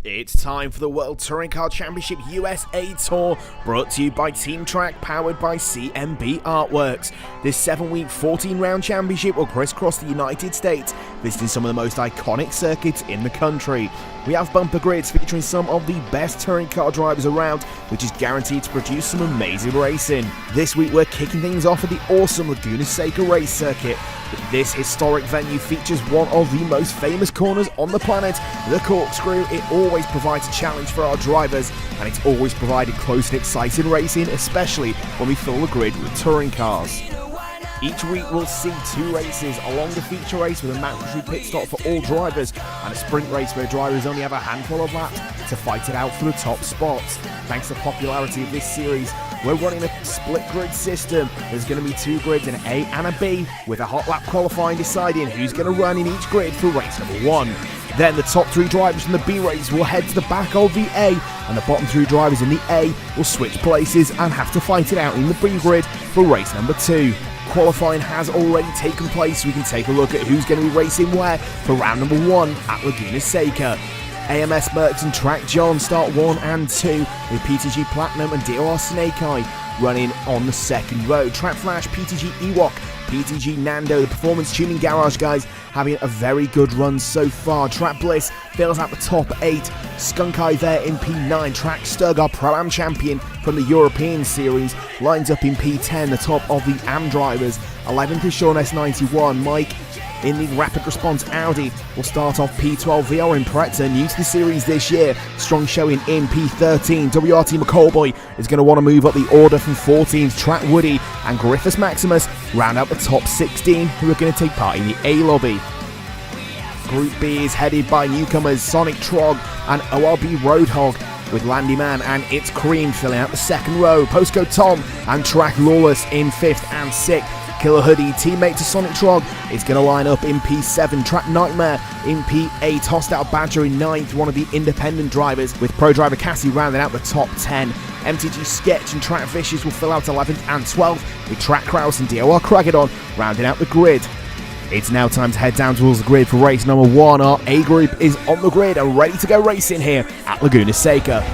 It's time for the World Touring Car Championship USA Tour, brought to you by Team TRAC, powered by CMB Artworks. This 7-week, 14-round championship will crisscross the United States, visiting some of the most iconic circuits in the country. We have bumper grids featuring some of the best touring car drivers around, which is guaranteed to produce some amazing racing. This week we're kicking things off at the awesome Lagnua Seca race circuit. This historic venue features one of the most famous corners on the planet, the corkscrew. It always provides a challenge for our drivers, and it's always provided close and exciting racing, especially when we fill the grid with touring cars. Each week we'll see 2 races, along the feature race with a mandatory pit stop for all drivers, and a sprint race where drivers only have a handful of laps to fight it out for the top spots. Thanks to the popularity of this series, we're running a split grid system. There's going to be 2 grids, an A and a B, with a hot lap qualifying deciding who's going to run in each grid for race number 1. Then the top 3 drivers from the B race will head to the back of the A, and the bottom 3 drivers in the A will switch places and have to fight it out in the B grid for race number 2. Qualifying has already taken place, so we can take a look at who's going to be racing where for round number 1 at Lagnua Seca. AMS Mercs and TRAC John start 1 and 2, with PTG Platinum and DOR Snake Eye running on the second row. TRAC Flash, PTG Ewok, PTG Nando, the Performance Tuning Garage guys, having a very good run so far. TRAC Bliss fills out the top 8. Skunk Eye there in P9. TRAC Stug, our Pro-Am champion from the European Series, lines up in P10, the top of the AM drivers. 11th is Sean S91. Mike in the Rapid Response Audi will start off P12. VR Impreza, new to the series this year, strong showing in P13. WRT McCallboy is going to want to move up the order from 14th. TRAC Woody and Griffiths Maximus round out the top 16, who are going to take part in the A lobby. Group B is headed by newcomers Sonic Trog and ORB Roadhog, with Landy Man and It's Cream filling out the second row. Postcode Tom and TRAC Lawless in 5th and 6th. Killer Hoodie, teammate to Sonic Trog, is going to line up in P7. TRAC Nightmare in P8. Hostile Badger in 9th, one of the independent drivers, with Pro Driver Cassie rounding out the top 10. MTG Sketch and TRAC Vicious will fill out 11th and 12th, with TRAC Kraus and DOR Craggadon rounding out the grid. It's now time to head down towards the grid for race number 1. Our A group is on the grid and ready to go racing here at Lagnua Seca.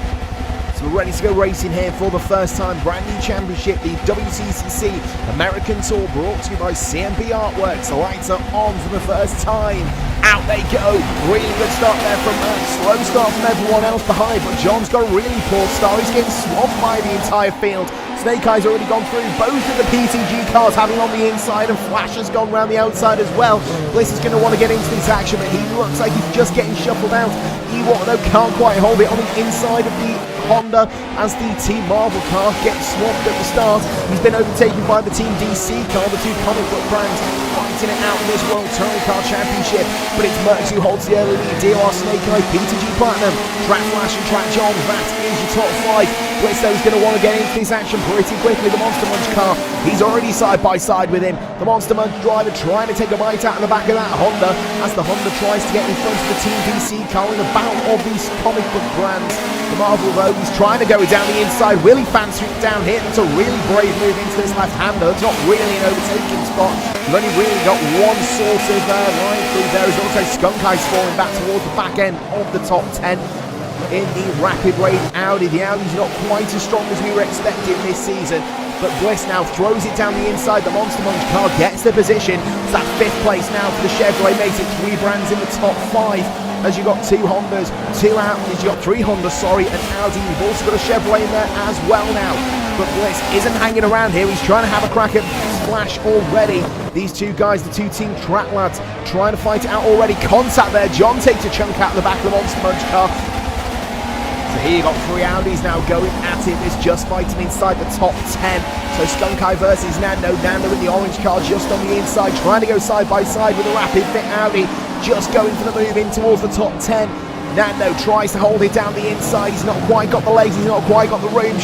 So we're ready to go racing here for the first time. Brand new championship, the WTCC American Tour, brought to you by CMB Artworks. The lights are on for the first time. Out they go. Really good start there from slow start from everyone else behind, but John's got a really poor start. He's getting swamped by the entire field. Snake Eye's already gone through both of the PTG cars, having on the inside, and Flash has gone around the outside as well. Bliss is going to want to get into this action, but he looks like he's just getting shuffled out. Ewok, though, can't quite hold it on the inside of the Honda as the Team Marvel car gets swamped at the start. He's been overtaken by the Team DC car, the 2 comic book brands fighting it out in this World Touring Car Championship. But it's Mercs who holds the early lead. DOR Snake Eye, PTG Platinum, TRAC Flash and TRAC John. That is your top 5. Bliss, though, is going to want to get into this action pretty quickly. The Monster Munch car, he's already side by side with him. The Monster Munch driver trying to take a bite out of the back of that Honda, as the Honda tries to get in front of the Team DC car in the battle of these comic book brands. The Marvel, though, he's trying to go down the inside. Will he fancy it down here? That's a really brave move into this left-hander. It's not really an overtaking spot. You've only really got one sort of line through there. There's also Skunk Eyes falling back towards the back end of the top 10. In the Rapid Raid Audi. The Audi's not quite as strong as we were expecting this season, but Bliss now throws it down the inside. The Monster Munch car gets the position. It's that 5th place now for the Chevrolet. Makes it 3 brands in the top 5, as you've got 2 Hondas, 2 Audis, you've got 3 Hondas, an Audi. You've also got a Chevrolet in there as well now. But Bliss isn't hanging around here. He's trying to have a crack at Splash already. These 2 guys, the 2 Team TRAC lads, trying to fight it out already. Contact there. John takes a chunk out of the back of the Monster Munch car. So here you've got 3 Audis now going at it. It's just fighting inside the top 10. So Skunk Eye versus Nando. Nando in the orange car just on the inside, trying to go side by side with the Rapid Fit Audi. Just going for the move in towards the top 10. Nando tries to hold it down the inside. He's not quite got the legs. He's not quite got the room.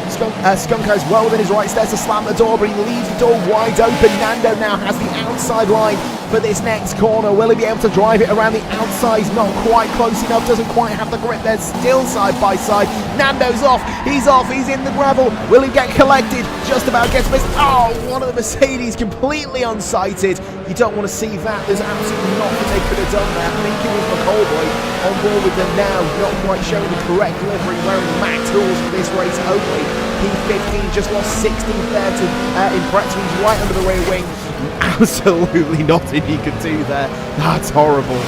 Skunk Eye's well within his rights there to slam the door, but he leaves the door wide open. Nando now has the outside line for this next corner. Will he be able to drive it around the outside? Not quite close enough, doesn't quite have the grip. They're still side by side. Nando's off, he's in the gravel. Will he get collected? Just about gets missed. Oh, one of the Mercedes completely unsighted. You don't want to see that. There's absolutely nothing they could have done there. I think it was McCollboy on board with them now, not quite showing the correct delivery, wearing Mac tools for this race only. P15 just lost 16th there to Pretzel. He's right under the rear wing. Absolutely nothing he could do there. That's horrible.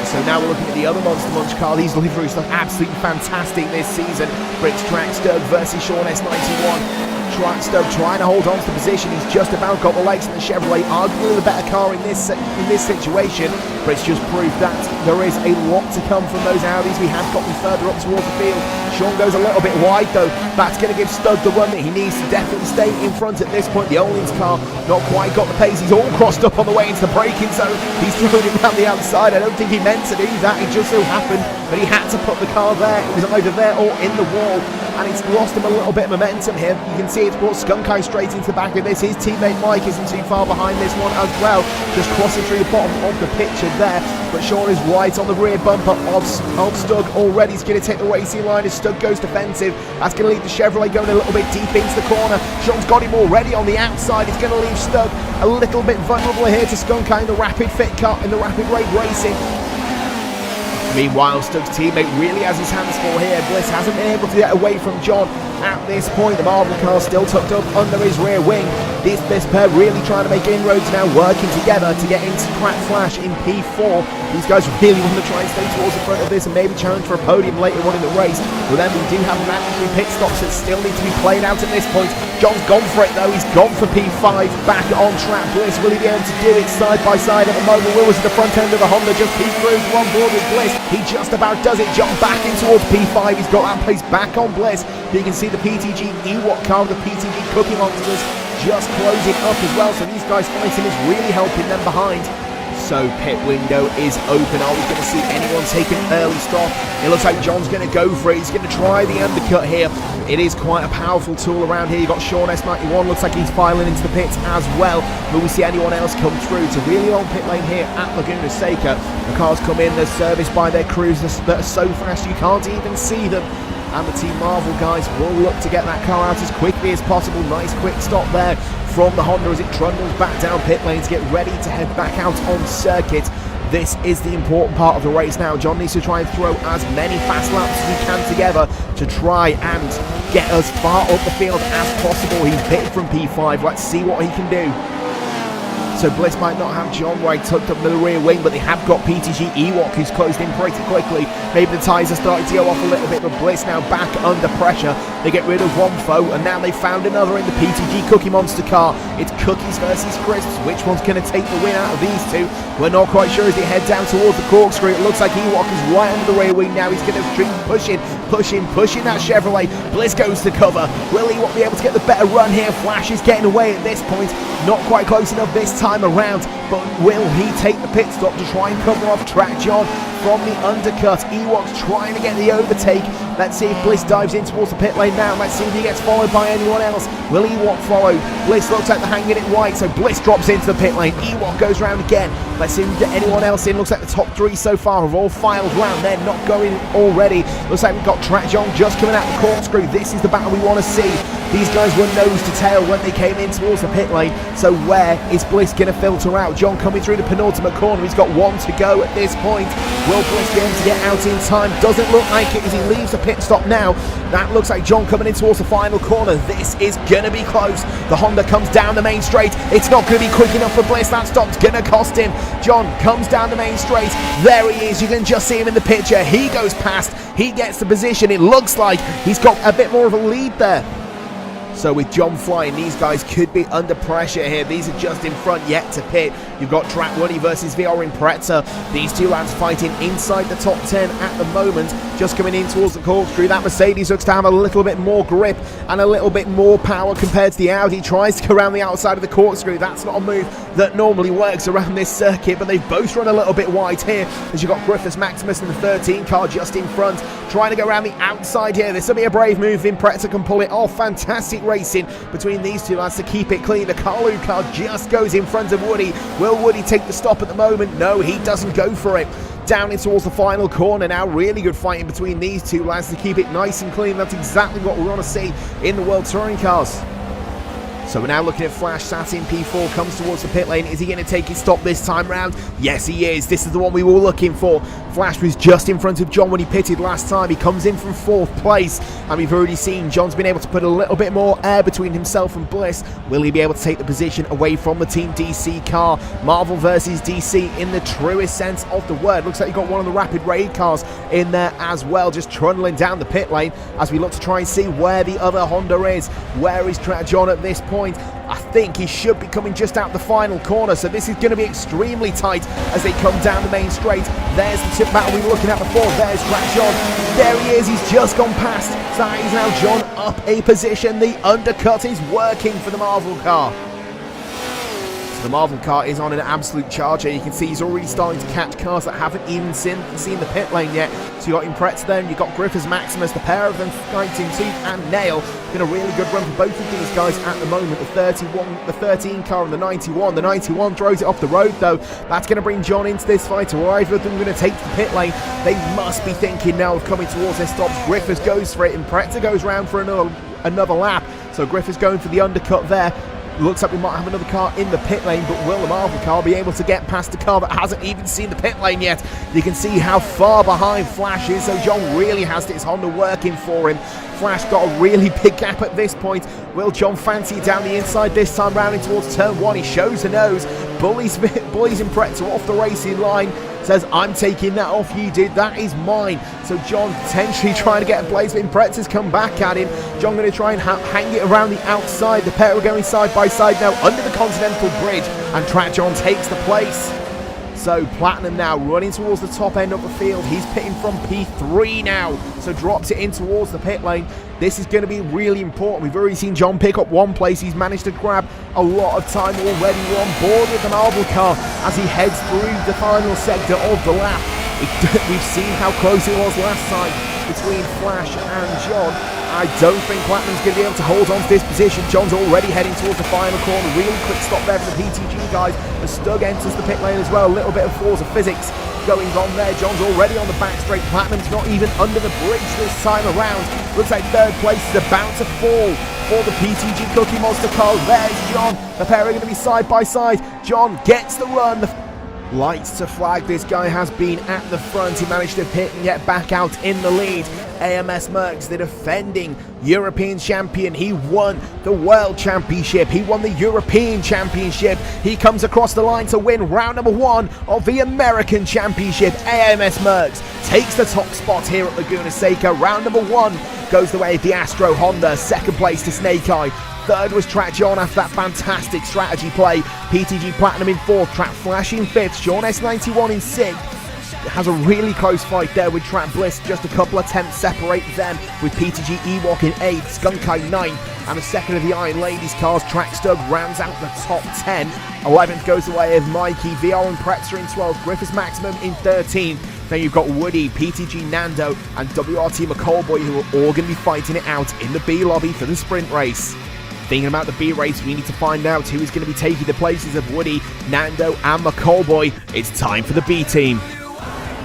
So now we're looking at the other Monster Munch car. These liveries look absolutely fantastic this season. Brits TRAC versus Sean S91. Stoke trying to hold on to the position. He's just about got the legs in the Chevrolet, arguably the better car in this situation. But it's just proved that there is a lot to come from those Audis. We have got them further up towards the field. Sean goes a little bit wide though. That's going to give Stoke the run that he needs to definitely stay in front at this point. The Olin's car not quite got the pace. He's all crossed up on the way into the braking zone. He's throwing it around the outside. I don't think he meant to do that. It just so happened that he had to put the car there. It was either there or in the wall. And it's lost him a little bit of momentum here. You can see it's brought Skunk Eye straight into the back of this. His teammate Mike isn't too far behind this one as well. Just crossing through the bottom of the picture there. But Sean is right on the rear bumper of Stug already. He's going to take the racing line as Stug goes defensive. That's going to leave the Chevrolet going a little bit deep into the corner. Sean's got him already on the outside. It's going to leave Stug a little bit vulnerable here to Skunk Eye in the rapid fit cut in the rapid rate racing. Meanwhile, Stug's teammate really has his hands full here. Bliss hasn't been able to get away from John at this point. The Marvel car still tucked up under his rear wing. This pair really trying to make inroads now, working together to get into Crack Flash in P4. These guys really want to try and stay towards the front of this and maybe challenge for a podium later on in the race. But then we do have mandatory pit stops that still need to be played out at this point. John's gone for it though. He's gone for P5. Back on track. Bliss, will he be able to do it side by side at the moment? Will was at the front end of the Honda, just peek through on board with Bliss. He just about does it. John back in towards P5. He's got that place back on Bliss. You can see the PTG Ewok car, the PTG Cookie Monsters just closing up as well. So these guys fighting is really helping them behind. So pit window is open. Are we going to see anyone take an early stop? It looks like John's going to go for it. He's going to try the undercut here. It is quite a powerful tool around here. You've got Sean S91. Looks like he's filing into the pits as well. Will we see anyone else come through? It's a really long pit lane here at Lagnua Seca. The cars come in. They're serviced by their crews that are so fast you can't even see them. And the Team Marvel guys will look to get that car out as quickly as possible. Nice quick stop there from the Honda as it trundles back down pit lane to get ready to head back out on circuit. This is the important part of the race now. John needs to try and throw as many fast laps as he can together to try and get as far up the field as possible. He's pitted from P5. Let's see what he can do. So Bliss might not have John White tucked up to the rear wing, but they have got PTG Ewok who's closed in pretty quickly. Maybe the tyres are starting to go off a little bit, but Bliss now back under pressure. They get rid of one foe, and now they found another in the PTG Cookie Monster car. It's Cookies versus Crisps. Which one's going to take the win out of these two? We're not quite sure as they head down towards the corkscrew. It looks like Ewok is right under the rear wing now. He's going to keep pushing that Chevrolet. Bliss goes to cover. Will Ewok be able to get the better run here? Flash is getting away at this point. Not quite close enough this time around, but will he take the pit stop to try and cover off Track John from the undercut? Ewok's trying to get the overtake. Let's see if Bliss dives in towards the pit lane now. Let's see if he gets followed by anyone else. Will Ewok follow? Bliss looks like they're hanging it wide, so Bliss drops into the pit lane. Ewok goes round again. Let's see if we get anyone else in. Looks like the top three so far have all filed round. They're not going already. Looks like we've got Track John just coming out the corkscrew. This is the battle we want to see. These guys were nose to tail when they came in towards the pit lane. So where is Bliss going to filter out? John coming through the penultimate corner. He's got one to go at this point. Will Bliss be able to get out in time? Doesn't look like it as he leaves the pit stop now. That looks like John coming in towards the final corner. This is going to be close. The Honda comes down the main straight. It's not going to be quick enough for Bliss. That stop's going to cost him. John comes down the main straight. There he is. You can just see him in the picture. He goes past. He gets the position. It looks like he's got a bit more of a lead there. So with John flying, these guys could be under pressure here. These are just in front yet to pit. You've got Track Woody versus VR Impreza. These two lads fighting inside the top 10 at the moment. Just coming in towards the corkscrew. That Mercedes looks to have a little bit more grip and a little bit more power compared to the Audi. Tries to go around the outside of the corkscrew. That's not a move that normally works around this circuit, but they've both run a little bit wide here as you've got Griffiths Maximus in the 13 car just in front. Trying to go around the outside here. This will be a brave move. Impreza can pull it off. Fantastic racing between these two lads to keep it clean. The Carlu car just goes in front of Woody. Will Will Woody take the stop at the moment? No, he doesn't go for it. Down in towards the final corner now. Really good fighting between these two lads to keep it nice and clean. That's exactly what we want to see in the World Touring Cars. So we're now looking at Flash, sat in P4, comes towards the pit lane. Is he going to take his stop this time round? Yes, he is. This is the one we were looking for. Flash was just in front of John when he pitted last time. He comes in from 4th place, and we've already seen John's been able to put a little bit more air between himself and Bliss. Will he be able to take the position away from the Team DC car? Marvel versus DC in the truest sense of the word. Looks like you've got one of the Rapid Raid cars in there as well, just trundling down the pit lane as we look to try and see where the other Honda is. Where is TRAC John at this point? I think he should be coming just out the final corner, so this is going to be extremely tight as they come down the main straight. There's the tip battle we were looking at before. There's TRAC John. There he is. He's just gone past. So that is now John up a position. The undercut is working for the Marvel car. The Marvel car is on an absolute charge here. You can see he's already starting to catch cars that haven't even seen the pit lane yet. So you got Impretz there, and you've got Griffiths Maximus, the pair of them fighting tooth and nail. Been a really good run for both of these guys at the moment. The 13 car and the 91. The 91 throws it off the road though. That's going to bring John into this fight. Or either of them going to take to the pit lane. They must be thinking now of coming towards their stops. Griffiths goes for it, and Impretz goes round for another lap. So Griffiths going for the undercut there. Looks like we might have another car in the pit lane, but will the Marvel car be able to get past the car that hasn't even seen the pit lane yet? You can see how far behind Flash is, so John really has his Honda working for him. Flash got a really big gap at this point. Will John fancy it down the inside this time, rounding towards turn 1? He shows the nose, bullies Impretz off the racing line. Says, I'm taking that off you, dude. That is mine. So John potentially trying to get a blaze, but Impretz has come back at him. John going to try and hang it around the outside. The pair are going side by side now under the Continental Bridge, and TRAC John takes the place. So Platinum now running towards the top end of the field. He's pitting from P3 now, so drops it in towards the pit lane. This is going to be really important. We've already seen John pick up one place. He's managed to grab a lot of time already. We're on board with the Marvel car as he heads through the final sector of the lap. We've seen how close it was last time between Flash and John. I don't think Platinum's going to be able to hold on to this position. John's already heading towards the final corner. Really quick stop there for the PTG guys. The Stug enters the pit lane as well. A little bit of force of physics going on there. John's already on the back straight. Platinum's not even under the bridge this time around. Looks like third place is about to fall for the PTG Cookie Monster car. There's John. The pair are going to be side by side. John gets the run. Lights to flag. This guy has been at the front. He managed to pit and get back out in the lead. AMS Merckx, the defending European champion. He won the World Championship. He won the European Championship. He comes across the line to win round number 1 of the American Championship. AMS Merckx takes the top spot here at Lagnua Seca. Round number 1 goes the way of the Astro Honda. Second place to Snake Eye. Third was TRAC John after that fantastic strategy play. PTG Platinum in 4th, TRAC Flash in 5th, Sean S91 in 6th. Has a really close fight there with TRAC Bliss. Just a couple attempts separate them, with PTG Ewok in 8th, Skunk Eye 9th, and the second of the Iron Ladies cars. TRAC Stug rounds out the top 10. 11th goes the way of Mikey, VR and Pretzer in 12th, Griffiths Maximum in 13th. Then you've got Woody, PTG Nando, and WRT McCallboy, who are all going to be fighting it out in the B lobby for the sprint race. Thinking about the B race, we need to find out who is going to be taking the places of Woody, Nando, and McCallboy. It's time for the B team.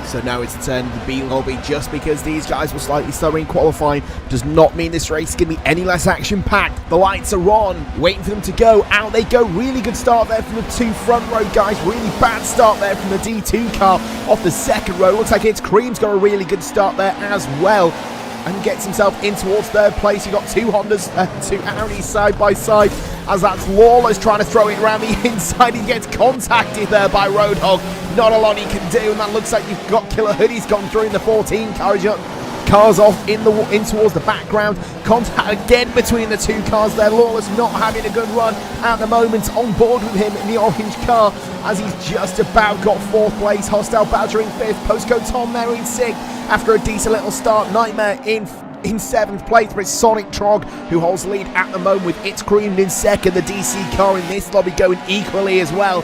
So now it's a turn to the B lobby. Just because these guys were slightly slower in qualifying does not mean this race is going to be any less action-packed. The lights are on, waiting for them to go. Out they go. Really good start there from the 2 front row guys. Really bad start there from the D2 car off the second row. Looks like it's Cream's got a really good start there as well, and gets himself in towards third place. You've got 2 Hondas, 2 Audis side by side, as that's Lawless trying to throw it around the inside. He gets contacted there by Roadhog. Not a lot he can do, and that looks like you've got Killer Hoodie's gone through in the 14 cars off in towards the background. Contact again between the 2 cars there. Lawless not having a good run at the moment. On board with him in the orange car, as he's just about got 4th place. Hostile Badger in 5th. Postcode Tom there in 6th after a decent little start. Nightmare in 7th place, but it's Sonic Trog who holds the lead at the moment, with It's Creamed in 2nd. The DC car in this lobby going equally as well.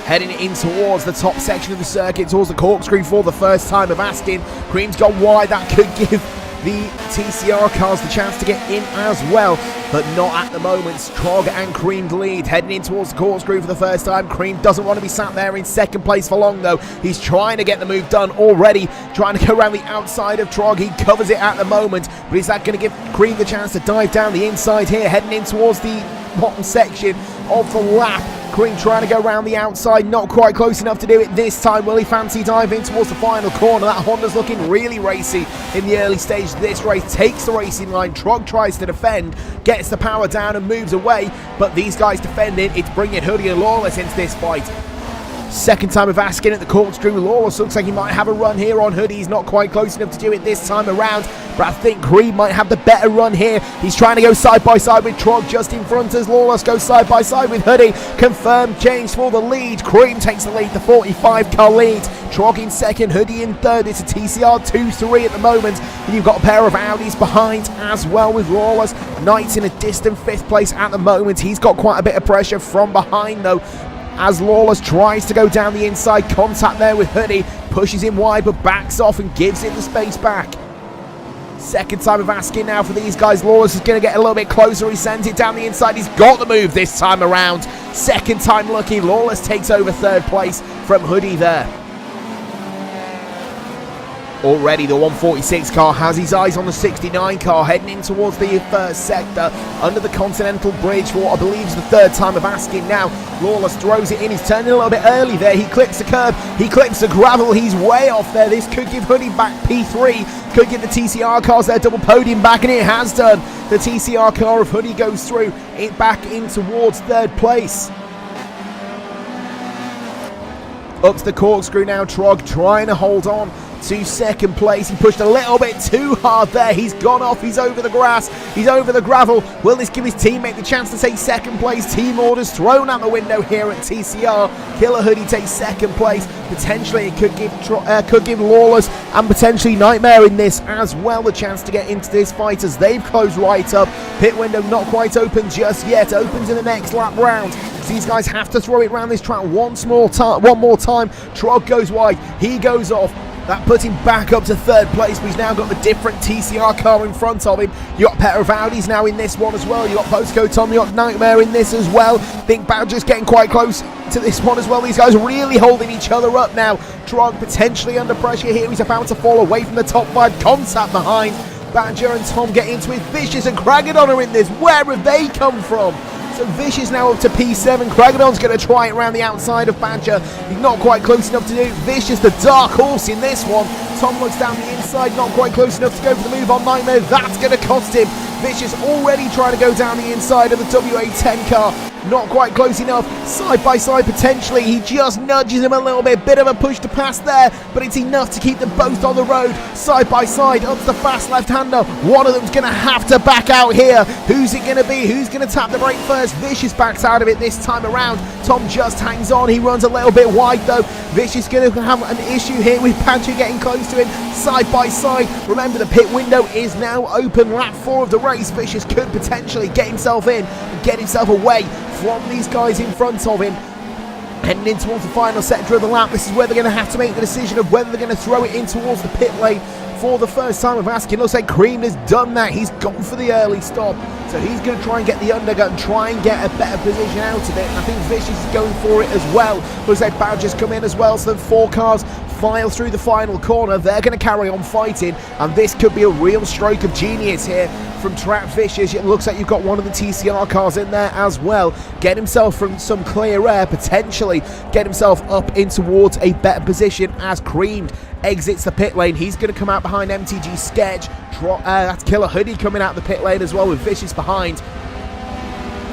Heading in towards the top section of the circuit, towards the corkscrew for the first time of asking. Cream's gone wide. That could give the TCR cars the chance to get in as well, but not at the moment. Trog and Cream lead, heading in towards the corkscrew for the first time. Cream doesn't want to be sat there in second place for long though. He's trying to get the move done already, trying to go around the outside of Trog. He covers it at the moment, but is that going to give Cream the chance to dive down the inside here, heading in towards the bottom section of the lap? Cream trying to go around the outside, not quite close enough to do it this time. Will he fancy diving towards the final corner? That Honda's looking really racy in the early stage of this race. Takes the racing line, Trog tries to defend, gets the power down and moves away, but these guys defend it. It's bringing Hoodie and Lawless into this fight. Second time of asking at the corkscrew. Lawless looks like he might have a run here on Hoodie. He's not quite close enough to do it this time around, but I think Cream might have the better run here. He's trying to go side by side with Trog just in front as Lawless goes side by side with Hoodie. Confirmed change for the lead. Cream takes the lead, the 45 car lead. Trog in second, Hoodie in third. It's a TCR 2-3 at the moment. And you've got a pair of Audis behind as well with Lawless. Knight's in a distant 5th place at the moment. He's got quite a bit of pressure from behind though, as Lawless tries to go down the inside. Contact there with Hoodie, pushes him wide but backs off and gives him the space back. Second time of asking now for these guys. Lawless is going to get a little bit closer. He sends it down the inside. He's got the move this time around. Second time lucky. Lawless takes over third place from Hoodie there. Already the 146 car has his eyes on the 69 car, heading in towards the first sector under the Continental Bridge for what I believe is the third time of asking now. Lawless throws it in. He's turning a little bit early there. He clips the curb. He clips the gravel. He's way off there. This could give Hoodie back P3. Could give the TCR cars their double podium back, and it has done. The TCR car of Hoodie goes through it back in towards third place. Up to the corkscrew now. Trog trying to hold on to second place. He pushed a little bit too hard there. He's gone off. He's over the grass. He's over the gravel. Will this give his teammate the chance to take second place? Team orders thrown out the window here at TCR. Killer Hoodie takes second place. Potentially it could give Lawless and potentially Nightmare in this as well the chance to get into this fight as they've closed right up. Pit window not quite open just yet. Opens in the next lap round. So these guys have to throw it around this track one more time. Trog goes wide. He goes off. That puts him back up to third place, but he's now got the different TCR car in front of him. You got a pair of Audis now in this one as well. You got Postcode Tom, you got Nightmare in this as well. Think Badger's getting quite close to this one as well. These guys are really holding each other up now. Trog potentially under pressure here. He's about to fall away from the top 5. Contact behind. Badger and Tom get into it. Vicious and Kragadon are in this. Where have they come from? So Vicious now up to P7. Kragadon's going to try it around the outside of Badger. He's not quite close enough to do it. Vicious, the dark horse in this one. Tom looks down the inside, not quite close enough to go for the move on Nightmare. That's going to cost him. Vicious already trying to go down the inside of the WA10 car. Not quite close enough. Side by side potentially. He just nudges him a little bit. Bit of a push to pass there, but it's enough to keep them both on the road. Side by side up to the fast left-hander. One of them's going to have to back out here. Who's it going to be? Who's going to tap the brake first? Vicious backs out of it this time around. Tom just hangs on. He runs a little bit wide though. Vicious going to have an issue here with Badger getting close to him. Side by side. Remember, the pit window is now open. Lap 4 of the race. Vicious could potentially get himself in and get himself away from these guys in front of him. Heading in towards the final sector of the lap. This is where they're going to have to make the decision of whether they're going to throw it in towards the pit lane for the first time of asking. Looks like Cream has done that. He's gone for the early stop. So he's going to try and get the undercut and try and get a better position out of it. And I think Vicious is going for it as well. Looks like Badger's come in as well. So the 4 cars file through the final corner. They're going to carry on fighting. And this could be a real stroke of genius here from TRAC Vicious. It looks like you've got one of the TCR cars in there as well. Get himself from some clear air. Potentially get himself up in towards a better position as Creamed exits the pit lane. He's going to come out behind MTG Sketch. That's Killer Hoodie coming out the pit lane as well with Vicious behind.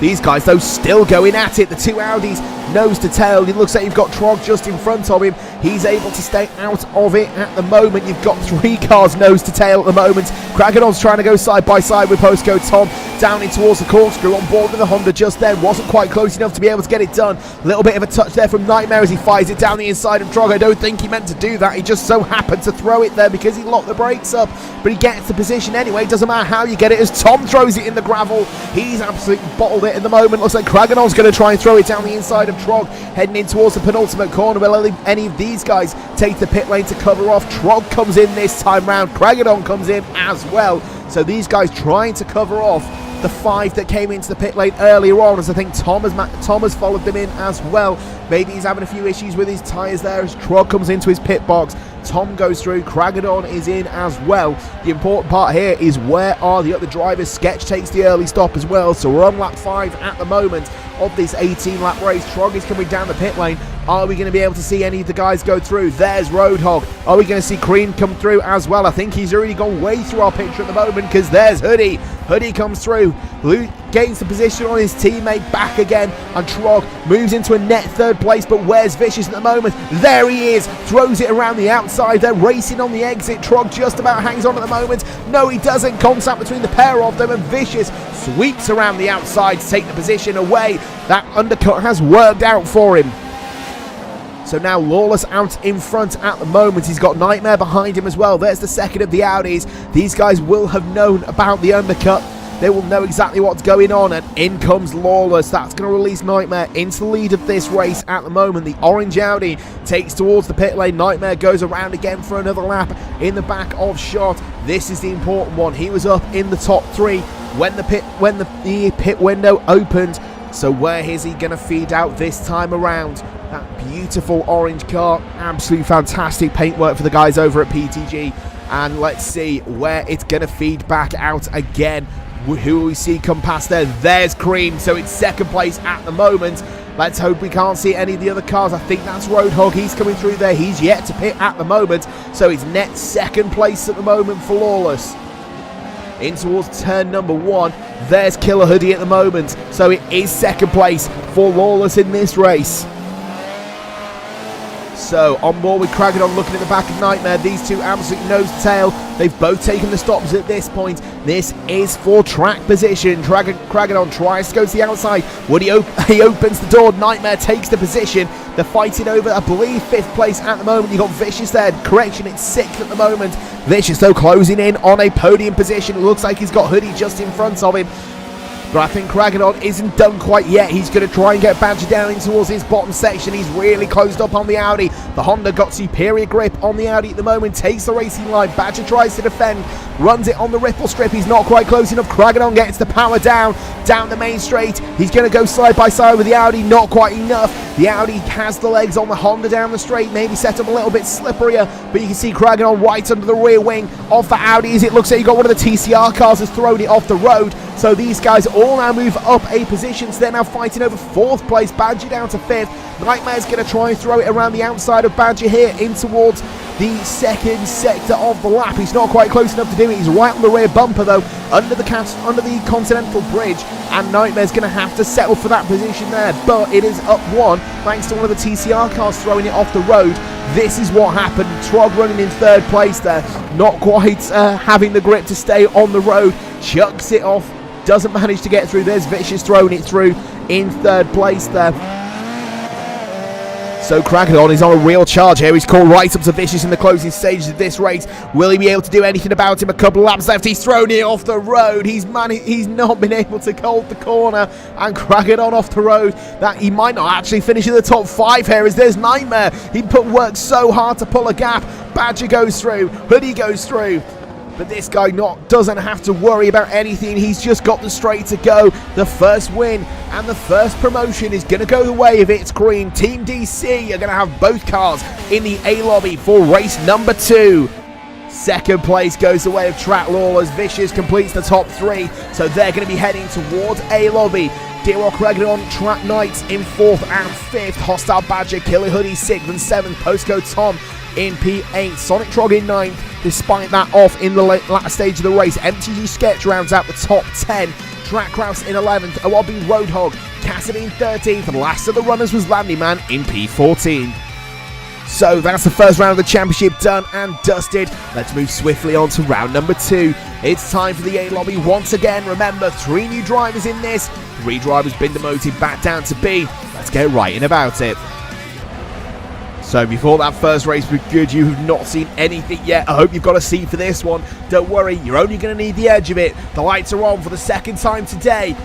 These guys, though, still going at it. The 2 Audis, nose to tail. It looks like you've got Trog just in front of him. He's able to stay out of it at the moment. You've got 3 cars nose to tail at the moment. Kragadon's trying to go side by side with Postcode Tom down in towards the corkscrew. On board with the Honda just then. Wasn't quite close enough to be able to get it done. A little bit of a touch there from Nightmare as he fires it down the inside of Trog. I don't think he meant to do that. He just so happened to throw it there because he locked the brakes up. But he gets the position anyway. Doesn't matter how you get it as Tom throws it in the gravel. He's absolutely bottled it at the moment. Looks like Kragadon's going to try and throw it down the inside of Trog. Heading in towards the penultimate corner. Will any of these these guys take the pit lane to cover off. Trog comes in this time round. Kragadon comes in as well. So these guys trying to cover off the 5 that came into the pit lane earlier on, as I think Tom has followed them in as well. Maybe he's having a few issues with his tyres there as Trog comes into his pit box. Tom goes through, Kragadon is in as well. The important part here is where are the other drivers? Sketch takes the early stop as well, so we're on lap 5 at the moment of this 18-lap race. Trog is coming down the pit lane. Are we going to be able to see any of the guys go through? There's Roadhog. Are we going to see Cream come through as well? I think he's already gone way through our picture at the moment, because there's Hoodie. Hoodie comes through. Luke gains the position on his teammate back again, and Trog moves into a net 3rd place, but where's Vicious at the moment? There he is, throws it around the outside. They're racing on the exit. Trog just about hangs on at the moment. No, he doesn't. Contact between the pair of them, and Vicious sweeps around the outside to take the position away. That undercut has worked out for him. So now Lawless out in front at the moment. He's got Nightmare behind him as well. There's the second of the Audis. These guys will have known about the undercut. They will know exactly what's going on, and in comes Lawless. That's going to release Nightmare into the lead of this race at the moment. The orange Audi takes towards the pit lane. Nightmare goes around again for another lap in the back of shot. This is the important one. He was up in the top 3 when the pit window opened. So where is he going to feed out this time around? That beautiful orange car. Absolutely fantastic paintwork for the guys over at PTG. And let's see where it's going to feed back out again. Who will we see come past there? There's Cream. So it's 2nd place at the moment. Let's hope we can't see any of the other cars. I think that's Roadhog. He's coming through there. He's yet to pit at the moment. So it's net 2nd place at the moment for Lawless. In towards turn number 1. There's Killer Hoodie at the moment. So it is 2nd place for Lawless in this race. So on board with Kragadon, looking at the back of Nightmare. These two absolutely nose to tail. They've both taken the stops at this point. This is for track position. Kragadon tries to go to the outside. He opens the door. Nightmare takes the position. They're fighting over, I believe, 5th place at the moment. You've got Vicious there. Correction, it's 6th at the moment. Vicious, though, closing in on a podium position. It looks like he's got Hoodie just in front of him. But I think Kragadon isn't done quite yet. He's going to try and get Badger down in towards his bottom section. He's really closed up on the Audi. The Honda got superior grip on the Audi at the moment. Takes the racing line. Badger tries to defend. Runs it on the ripple strip. He's not quite close enough. Kragadon gets the power down the main straight. He's going to go side by side with the Audi. Not quite enough. The Audi has the legs on the Honda down the straight. Maybe set up a little bit slipperier. But you can see Kragadon right under the rear wing of the Audi. As it looks like you got one of the TCR cars has thrown it off the road. So these guys all now move up a position. So they're now fighting over 4th place. Badger down to 5th. Nightmare's going to try and throw it around the outside of Badger here in towards the 2nd sector of the lap. He's not quite close enough to do it. He's right on the rear bumper though, under the Continental Bridge, and Nightmare's going to have to settle for that position there. But it is up 1 thanks to one of the TCR cars throwing it off the road. This is what happened. Trog running in 3rd place there, not quite having the grip to stay on the road. Chucks it off, doesn't manage to get through. There's Vicious throwing it through in 3rd place there. So Kragadon is on a real charge here. He's called right up to Vicious in the closing stages of this race. Will he be able to do anything about him? A couple of laps left. He's thrown it off the road. He's not been able to hold the corner. And Kragadon off the road. That he might not actually finish in the top 5 here, as there's Nightmare. He worked so hard to pull a gap. Badger goes through. Hoodie goes through. But this guy doesn't have to worry about anything. He's just got the straight to go. The first win and the first promotion is going to go the way of its cream. Team DC are going to have both cars in the A lobby for race number 2. 2nd place goes the way of TRAC Lawless. Vicious completes the top 3. So they're going to be heading towards A lobby. D-Rock Kragadon, TRAC Knights in 4th and 5th. Hostile Badger, Killer Hoodie 6th and 7th. Postcode Tom in P8. Sonic Trog in 9th. Despite that off in the latter stage of the race. MTG Sketch rounds out the top 10. TRAC Kraus in 11th. Awabi Roadhog. Cassidy in 13th. And last of the runners was Landyman in P14. So that's the first round of the championship done and dusted. Let's move swiftly on to round number 2. It's time for the A lobby once again. Remember, 3 new drivers in this. 3 drivers been demoted back down to B. Let's get right in about it. So before that first race was good, you have not seen anything yet. I hope you've got a seat for this one. Don't worry, you're only going to need the edge of it. The lights are on for the 2nd time today.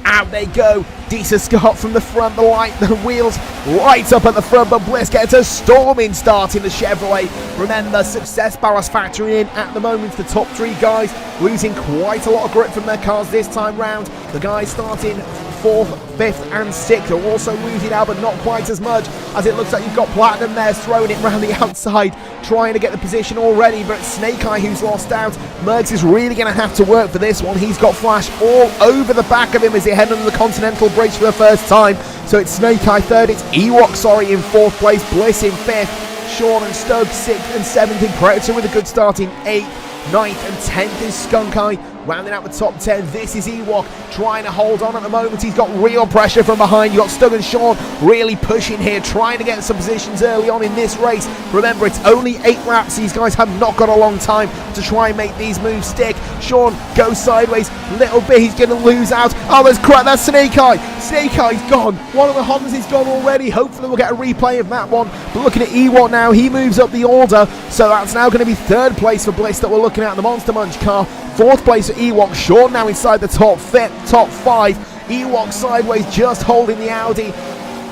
Out they go. Decent Scott from the front. The wheels light up at the front, but Bliss gets a storming start in the Chevrolet. Remember, success ballast factoring in at the moment. The top three guys losing quite a lot of grip from their cars this time round. The guys starting 4th, 5th and 6th are also losing out, but not quite as much, as it looks like you've got Platinum there throwing it around the outside, trying to get the position already, but Snake Eye who's lost out. Merckx is really going to have to work for this one. He's got Flash all over the back of him as they head under the Continental Bridge for the first time. So it's Snake Eye 3rd, it's Ewok, in 4th place, Bliss in 5th, Sean and Stug 6th and 7th in Predator with a good start in 8th. 9th and 10th is Skunk Eye, rounding out the top 10. This is Ewok trying to hold on at the moment. He's got real pressure from behind. You've got Stug and Sean really pushing here, trying to get some positions early on in this race. Remember, it's only 8 laps. These guys have not got a long time to try and make these moves stick. Sean goes sideways, little bit, he's going to lose out. Oh, there's crap, that's Snake Eye. Snake Eye's gone. One of the Hondas is gone already. Hopefully we'll get a replay of that one. But looking at Ewok now, he moves up the order. So that's now going to be 3rd place for Bliss that we're looking at in the Monster Munch car. 4th place for Ewok. Sean now inside the top 5. Ewok sideways, just holding the Audi.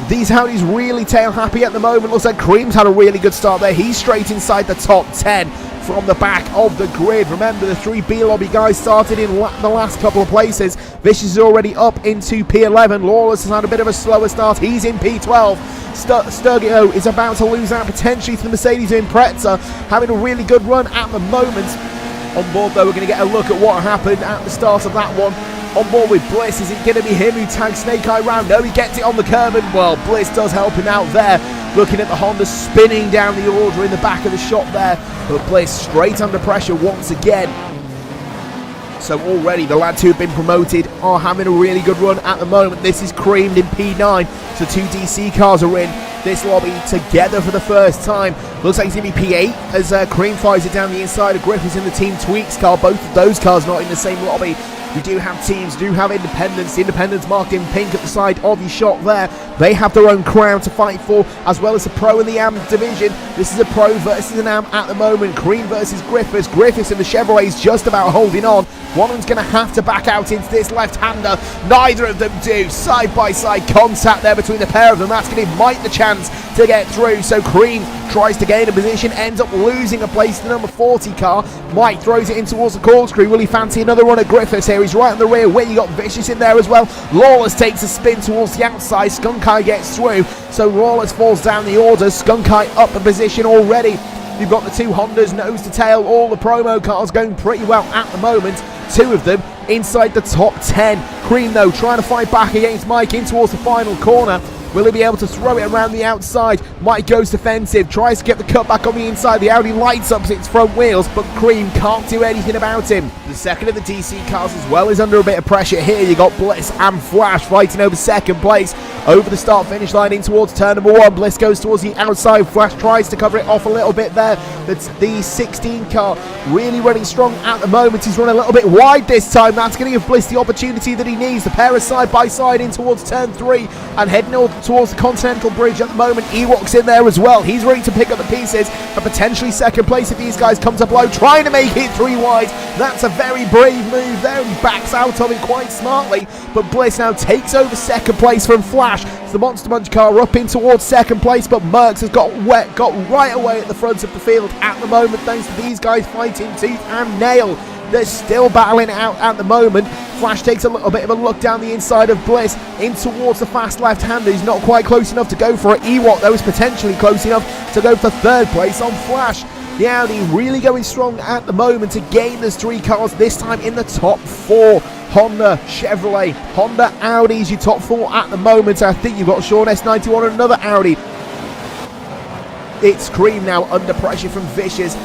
These Audis really tail happy at the moment. Looks like Cream's had a really good start there. He's straight inside the top 10 from the back of the grid. Remember, the 3 B Lobby guys started in the last couple of places. Vicious is already up into P11. Lawless has had a bit of a slower start. He's in P12. Sturgio is about to lose out potentially to the Mercedes in Pretzer, having a really good run at the moment. On board though, we're going to get a look at what happened at the start of that one. On board with Bliss, is it going to be him who tags Snake Eye round? No, he gets it on the curb, and well, Bliss does help him out there. Looking at the Honda spinning down the order in the back of the shop there, but Bliss straight under pressure once again. So already the lads who have been promoted are having a really good run at the moment. This is Creamed in P9, so 2 DC cars are in this lobby together for the first time. Looks like it's going to be P8 as Cream fires it down the inside of Griffiths in the Team Tweaks car. Both of those cars not in the same lobby. We do have teams, do have Independence. Independence marked in pink at the side of your shot there. They have their own crown to fight for, as well as the Pro and the AM division. This is a Pro versus an AM at the moment. Cream versus Griffiths. Griffiths and the Chevrolet is just about holding on. One of them's going to have to back out into this left-hander. Neither of them do. Side-by-side contact there between the pair of them. That's going to give Mike the chance to get through. So Cream tries to gain a position, ends up losing a place to the number 40 car. Mike throws it in towards the corkscrew. Will he fancy another run at Griffiths here? He's right in the rear where you got Vicious in there as well. Lawless takes a spin towards the outside. Skunk Eye gets through. So Lawless falls down the order. Skunk Eye up a position already. You've got the 2 Hondas nose to tail. All the promo cars going pretty well at the moment. 2 of them inside the top 10. Cream though trying to fight back against Mike in towards the final corner. Will he be able to throw it around the outside? Mike goes defensive, tries to get the cut back on the inside. The Audi lights up its front wheels, but Cream can't do anything about him. The second of the DC cars as well is under a bit of pressure here. You got Bliss and Flash fighting over second place. Over the start-finish line in towards turn number 1. Bliss goes towards the outside. Flash tries to cover it off a little bit there. That's the 16 car really running strong at the moment. He's run a little bit wide this time. That's going to give Bliss the opportunity that he needs. The pair are side by side in towards turn 3 and heading towards the Continental Bridge at the moment. Ewok's in there as well. He's ready to pick up the pieces and potentially second place if these guys come to blow, trying to make it 3 wide. That's a very brave move there. He backs out of it quite smartly, but Bliss now takes over second place from Flash. It's the Monster Munch car up in towards second place, but Merckx has got right away at the front of the field at the moment, thanks to these guys fighting tooth and nail. They're still battling it out at the moment. Flash takes a little bit of a look down the inside of Bliss in towards the fast left-hander. He's not quite close enough to go for it. Ewok though is potentially close enough to go for 3rd place on Flash. The Audi really going strong at the moment. Again, there's 3 cars, this time in the top 4. Honda, Chevrolet, Honda, Audi's your top 4 at the moment. I think you've got Sean S91 and another Audi. It's Cream now under pressure from Vicious.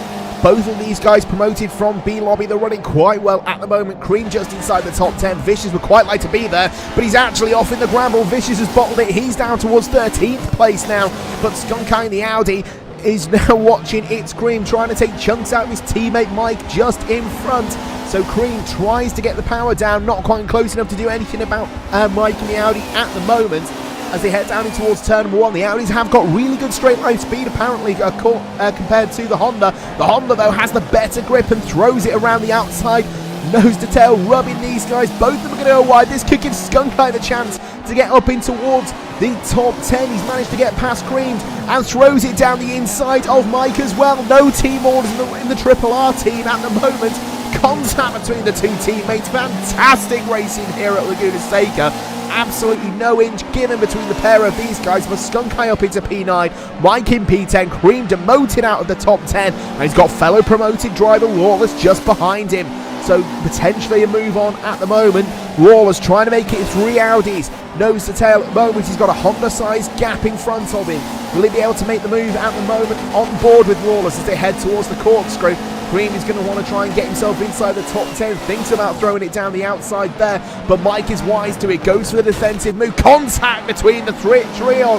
Both of these guys promoted from B Lobby. They're running quite well at the moment. Cream just inside the top 10. Vicious would quite like to be there, but he's actually off in the Gramble. Vicious has bottled it. He's down towards 13th place now, but Skunk Eye in the Audi is now watching its Cream, trying to take chunks out of his teammate Mike just in front. So Cream tries to get the power down, not quite close enough to do anything about Mike and the Audi at the moment. As they head down in towards turn number 1, the Audis have got really good straight line speed apparently compared to the Honda. The Honda though has the better grip and throws it around the outside. nose to tail, rubbing these guys. Both of them are going to go wide. This could give Skunkai the chance to get up in towards the top 10. He's managed to get past Creamed and throws it down the inside of Mike as well. No team orders in the Triple R team at the moment. Contact between the two teammates. Fantastic racing here at Lagnua Seca. Absolutely no inch given between the pair of these guys. But Skunkai up into P9, Mike in P10, Cream demoted out of the top 10, and he's got fellow promoted driver Lawless just behind him. So potentially a move on at the moment. Lawless trying to make it 3 Audis. Nose to tail at the moment. He's got a Honda-sized gap in front of him. Will he be able to make the move at the moment? On board with Lawless as they head towards the corkscrew. Cream is going to want to try and get himself inside the top 10. Thinks about throwing it down the outside there, but Mike is wise to it. Goes for the defensive move. Contact between the trio.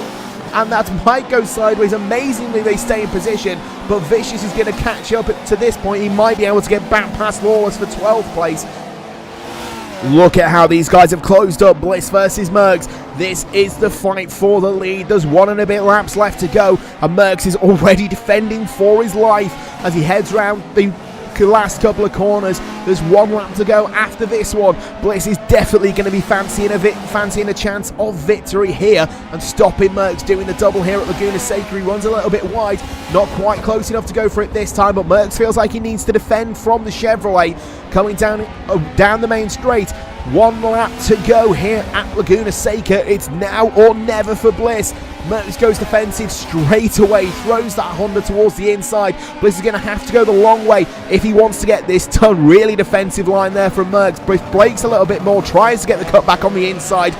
And that's Mike goes sideways. Amazingly, they stay in position, but Vicious is going to catch up to this point. He might be able to get back past Lawless for 12th place. Look at how these guys have closed up. Bliss versus Mercs. This is the fight for the lead. There's 1 and a bit laps left to go, and Mercs is already defending for his life as he heads around the last couple of corners. There's 1 lap to go after this one. Bliss is definitely going to be fancying a chance of victory here and stopping Mercs doing the double here at Lagnua Seca. He runs a little bit wide, not quite close enough to go for it this time, but Mercs feels like he needs to defend from the Chevrolet coming down the main straight. 1 lap to go here at Lagnua Seca. It's now or never for Bliss. Mercs goes defensive straight away, throws that Honda towards the inside. Bliss is going to have to go the long way if he wants to get this done. Really defensive line there from Mercs. Bliss brakes a little bit more, tries to get the cut back on the inside,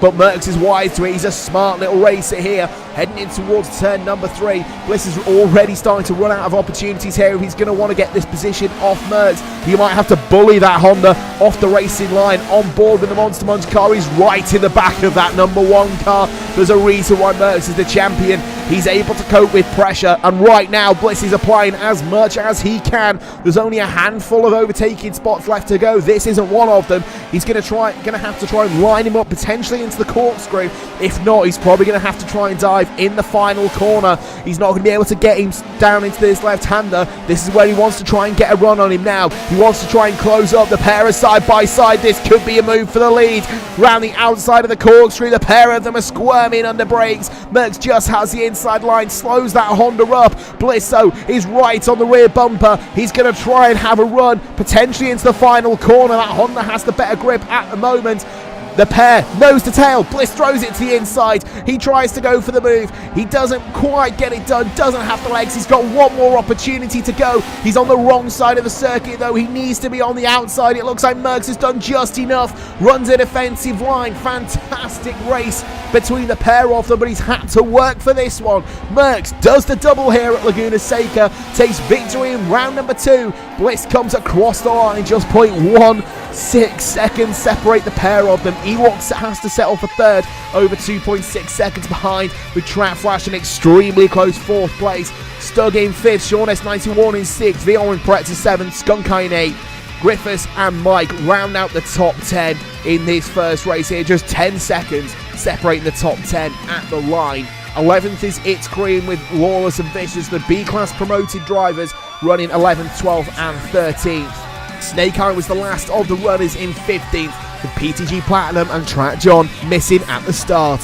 but Mercs is wise to it. He's a smart little racer here, heading in towards turn number 3. Bliss is already starting to run out of opportunities here if he's going to want to get this position off Mercs. He might have to bully that Honda off the racing line. On board with the Monster Munch car. He's right in the back of that number 1 car. There's a reason why Mercs is the champion. He's able to cope with pressure, and right now Bliss is applying as much as he can. There's only a handful of overtaking spots left to go. This isn't one of them. He's going to have to try and line him up potentially into the corkscrew. If not, he's probably going to have to try and dive in the final corner. He's not going to be able to get him down into this left-hander. This is where he wants to try and get a run on him now. He wants to try and close up. The pair are side by side. This could be a move for the lead. Round the outside of the corkscrew, the pair of them are squirming under brakes. Mercs just has the inside line, slows that Honda up. Blisso is right on the rear bumper. He's going to try and have a run, potentially into the final corner. That Honda has the better grip at the moment. The pair, nose to tail. Bliss throws it to the inside. He tries to go for the move. He doesn't quite get it done. Doesn't have the legs. He's got 1 more opportunity to go. He's on the wrong side of the circuit, though. He needs to be on the outside. It looks like Mercs has done just enough. Runs a defensive line. Fantastic race between the pair of them, but he's had to work for this one. Mercs does the double here at Lagnua Seca. Takes victory in round number 2. Bliss comes across the line. Just 0.16 seconds separate the pair of them. Ewoks has to settle for 3rd, over 2.6 seconds behind, with TRAC Flash an extremely close 4th place. Stug in 5th, Sean S91 in 6th, Vior in Pretz in 7th, Skunkai in 8th. Griffiths and Mike round out the top 10 in this first race here. Just 10 seconds separating the top 10 at the line. 11th is It's Cream with Lawless and Vicious, the B-class promoted drivers, running 11th, 12th and 13th. Snake Eye was the last of the runners in 15th, with PTG Platinum and TRAC John missing at the start.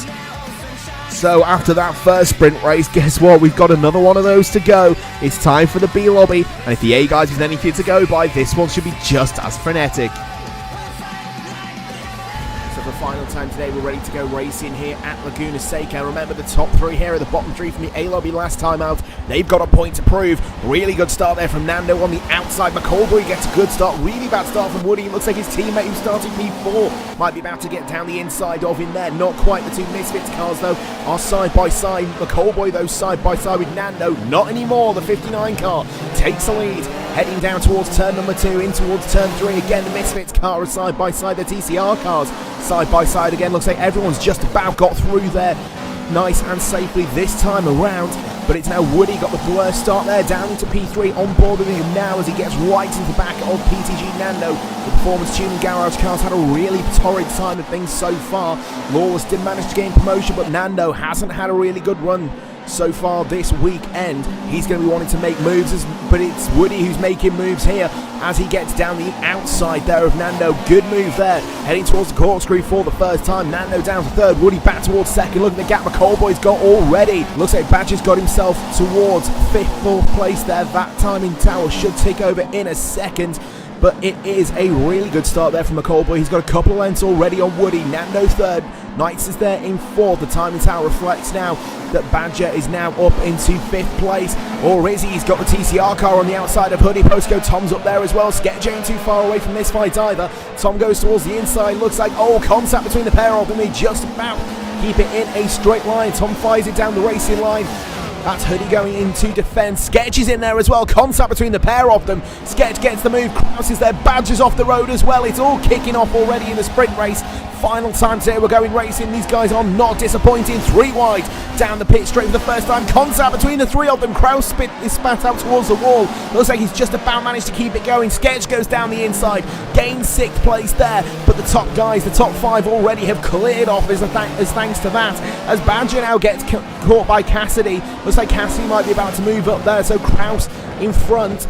So after that first sprint race, guess what? We've got another one of those to go. It's time for the B lobby, and if the A guys is anything to go by, this one should be just as frenetic. For the final time today, we're ready to go racing here at Lagnua Seca. Remember, the top 3 here are the bottom 3 from the A lobby last time out. They've got a point to prove. Really good start there from Nando on the outside. McCallboy gets a good start. Really bad start from Woody. It looks like his teammate who's starting P4 might be about to get down the inside of him there. Not quite. The 2 Misfits cars, though, are side by side. McCallboy, though, side by side with Nando. Not anymore. The 59 car takes the lead. Heading down towards turn number 2, in towards turn 3. Again, the Misfits car is side by side. The TCR cars side by side again. Looks like everyone's just about got through there nice and safely this time around. But it's now Woody got the worst start there, down into P3, on board with him now as he gets right into the back of PTG Nando. The Performance Tuning Garage cars had a really torrid time of things so far. Lawless did manage to gain promotion, but Nando hasn't had a really good run so far this weekend. He's going to be wanting to make moves, but it's Woody who's making moves here. as he gets down the outside there of Nando. Good move there, heading towards the corkscrew for the first time. Nando down to third, Woody back towards second. Look at the gap McCallboy's got already. Looks like Badger's got himself towards fifth, fourth place there. That timing tower should take over in a second. But it is a really good start there from McCallboy. He's got a couple of lengths already on Woody. Nando third. Knights is there in fourth. The timing tower reflects now that Badger is now up into fifth place. Or is he? He's got the TCR car on the outside of Hoodie. Postcode Tom's up there as well. Sketch ain't too far away from this fight either. Tom goes towards the inside. Looks like, contact between the pair of them. They just about keep it in a straight line. Tom fires it down the racing line. That's Hoodie going into defence. Sketch is in there as well. Contact between the pair of them. Sketch gets the move. Kraus is there. Badger's off the road as well. It's all kicking off already in the sprint race. Final time today, we're going racing. These guys are not disappointing. 3 wide down the pit straight for the first time. Contact between the 3 of them. Kraus is spat out towards the wall. Looks like he's just about managed to keep it going. Sketch goes down the inside, gains 6th place there. But the top guys, the top 5 already have cleared off as thanks to that. As Badger now gets caught by Cassidy. Looks like Cassidy might be about to move up there. So Kraus in front.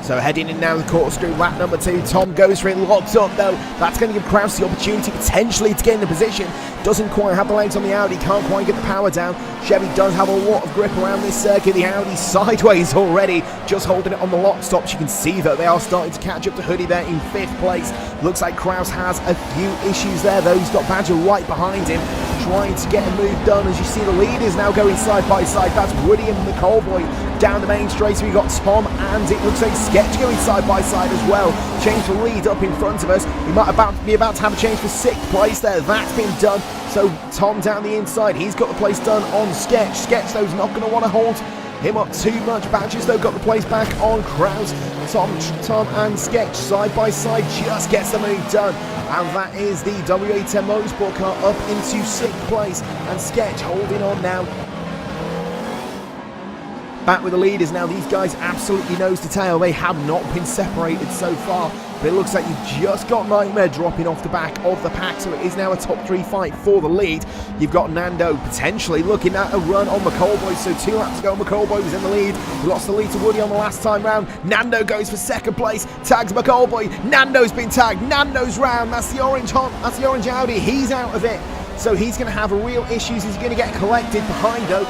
So heading in now the corkscrew, lap number 2. Tom goes for it, locks up though. That's going to give Kraus the opportunity potentially to get in the position. Doesn't quite have the legs on the Audi, can't quite get the power down. Chevy does have a lot of grip around this circuit. The Audi sideways already, just holding it on the lock stops. You can see that they are starting to catch up to Hoodie there in 5th place. Looks like Kraus has a few issues there though. He's got Badger right behind him, trying to get a move done. As you see, the leaders now going side by side. That's Woody and McCallboy down the main straight. So we've got Tom and it looks like Sketch going side by side as well. Change the lead up in front of us. We might be about to have a change for 6th place there. That's been done. So Tom down the inside. He's got the place done on Sketch. Sketch though is not going to want to hold him up too much. Badger's though got the place back on Kraus. Tom and Sketch side by side just gets the move done. And that is the WA10 Motorsport car up into 6th place. And Sketch holding on now. Back with the leaders now. These guys absolutely nose to tail. They have not been separated so far. But it looks like you've just got Nightmare dropping off the back of the pack. So it is now a top 3 fight for the lead. You've got Nando potentially looking at a run on McCallboy. So 2 laps ago, McCallboy was in the lead. He lost the lead to Woody on the last time round. Nando goes for 2nd place. Tags McCallboy. Nando's been tagged. Nando's round. That's the orange Audi. He's out of it. So he's going to have real issues. He's going to get collected behind though.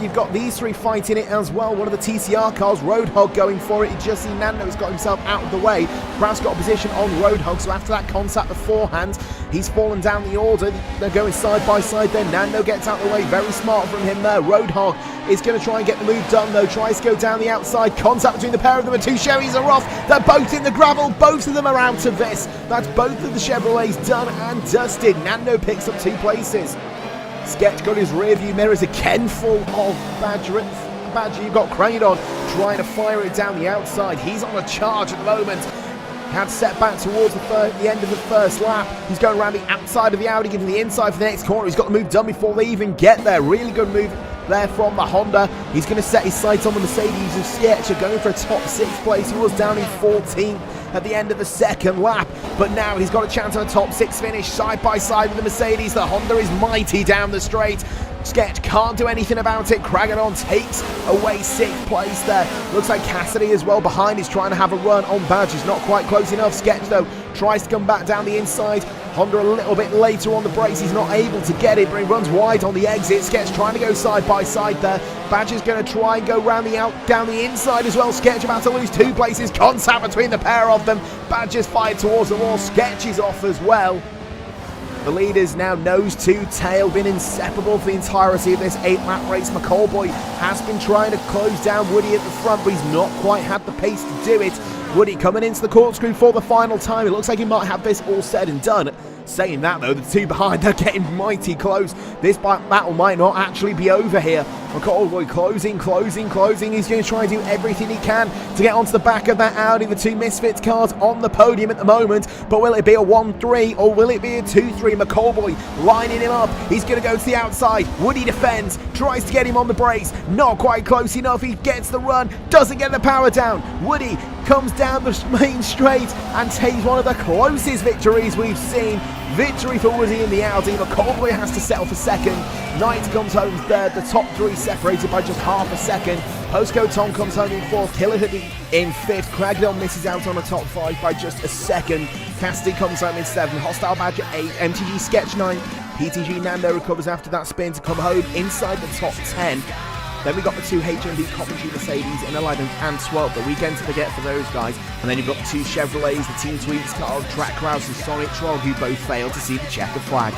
You've got these 3 fighting it as well. One of the TCR cars, Roadhog, going for it. You just see Nando's got himself out of the way. Kraus got a position on Roadhog. So after that contact beforehand, he's fallen down the order. They're going side by side there. Nando gets out of the way. Very smart from him there. Roadhog is going to try and get the move done though. Tries to go down the outside. Contact between the pair of them. And 2 Chevys are off. They're both in the gravel. Both of them are out of this. That's both of the Chevrolets done and dusted. Nando picks up 2 places. Sketch got his rear view mirrors again full of Badger. You've got Crane on trying to fire it down the outside. He's on a charge at the moment. Had set back towards the end of the first lap. He's going around the outside of the Audi, getting the inside for the next corner. He's got the move done before they even get there. Really good move there from the Honda. He's going to set his sights on the Mercedes of Sketch. Are going for a top 6th place. He was down in 14th at the end of the 2nd lap, but now he's got a chance of a top 6 finish side by side with the Mercedes. The Honda is mighty down the straight. Sketch can't do anything about it. Craggadon takes away 6th place there. Looks like Cassidy as well behind is trying to have a run on Badge. He's not quite close enough. Sketch though tries to come back down the inside. Honda a little bit later on the brakes. He's not able to get it, but he runs wide on the exit. Sketch trying to go side by side there. Badger's going to try and go round down the inside as well. Sketch about to lose 2 places. Contact between the pair of them. Badger's fired towards the wall. Sketch is off as well. The leaders now nose to tail, been inseparable for the entirety of this 8-lap race. McCallboy has been trying to close down Woody at the front, but he's not quite had the pace to do it. Woody coming into the corkscrew for the final time. It looks like he might have this all said and done. Saying that though, the 2 behind, they're getting mighty close. This battle might not actually be over here. McCallboy closing. He's going to try and do everything he can to get onto the back of that Audi. The 2 Misfits cars on the podium at the moment. But will it be a 1-3 or will it be a 2-3? McCallboy lining him up. He's going to go to the outside. Woody defends, tries to get him on the brakes. Not quite close enough. He gets the run, doesn't get the power down. Woody comes down the main straight and takes one of the closest victories we've seen. Victory for Woody in the Audi. McCallboy has to settle for 2nd. Knight comes home 3rd. The top 3 separated by just half a second. Postcode Tom comes home in 4th, Killer Hoodie in 5th, Craigdale misses out on the top 5 by just a second, Cassidy comes home in 7th, Hostile Badger 8th, MTG Sketch 9th, PTG Nando recovers after that spin to come home inside the top 10. Then we got the 2 HMB Coventry Mercedes in 11th and 12th, the weekend to forget for those guys. And then you've got the 2 Chevrolets, the Team Tweaks car, TRAC Kraus and Sonic Trog, who both failed to see the checker flag.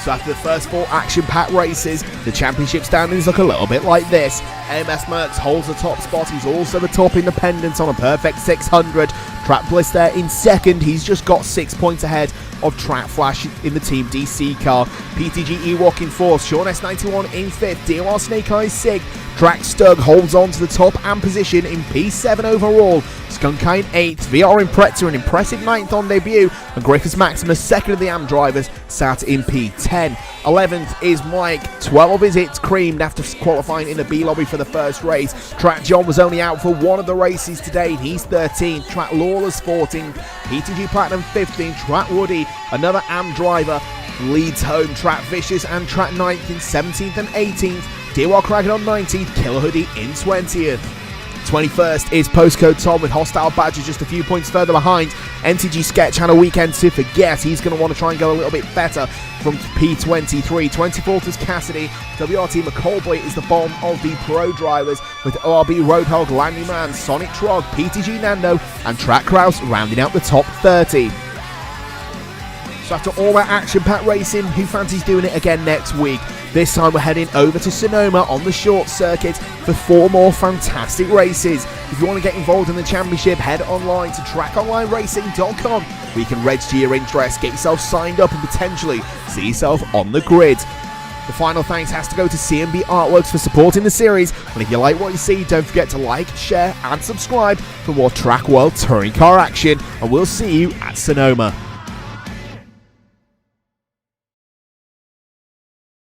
So after the first 4 action-packed races, the championship standings look a little bit like this. AMS Merckx holds the top spot, he's also the top independent on a perfect 600. Trap Bliss there in 2nd, he's just got 6 points ahead of Track Flash in the Team DC car. PTG Ewok in 4th, Sean S91 in 5th, DOR Snake Eyes 6th, Track Stug holds on to the top and position in P7 overall. Skunkeye in 8th, VR Impreza an impressive 9th on debut, and Griffiths Maximus, 2nd of the AM drivers, sat in P10. 11th is Mike, 12 of his hits creamed after qualifying in the B lobby for the first race. Track John was only out for one of the races today, he's 13th, Track Lawless 14th, PTG Platinum 15th, Track Woody, another AM driver, leads home Track Vicious and Track 9th in 17th and 18th, DWR Kraken on 19th, Killer Hoodie in 20th. 21st is Postcode Tom with Hostile Badger just a few points further behind. MTG Sketch had a weekend to forget. He's going to want to try and go a little bit better from P23. 24th is Cassidy. WRT McCallboy is the bomb of the pro drivers with ORB Roadhog, Landy Man, Sonic Trog, PTG Nando and Track Kraus rounding out the top 30. So after all that action-packed racing, who fancies doing it again next week? This time we're heading over to Sonoma on the short circuit for 4 more fantastic races. If you want to get involved in the championship, head online to trackonlineracing.com where you can register your interest, get yourself signed up and potentially see yourself on the grid. The final thanks has to go to CMB Artworks for supporting the series, and if you like what you see, don't forget to like, share and subscribe for more Track World Touring Car action, and we'll see you at Sonoma.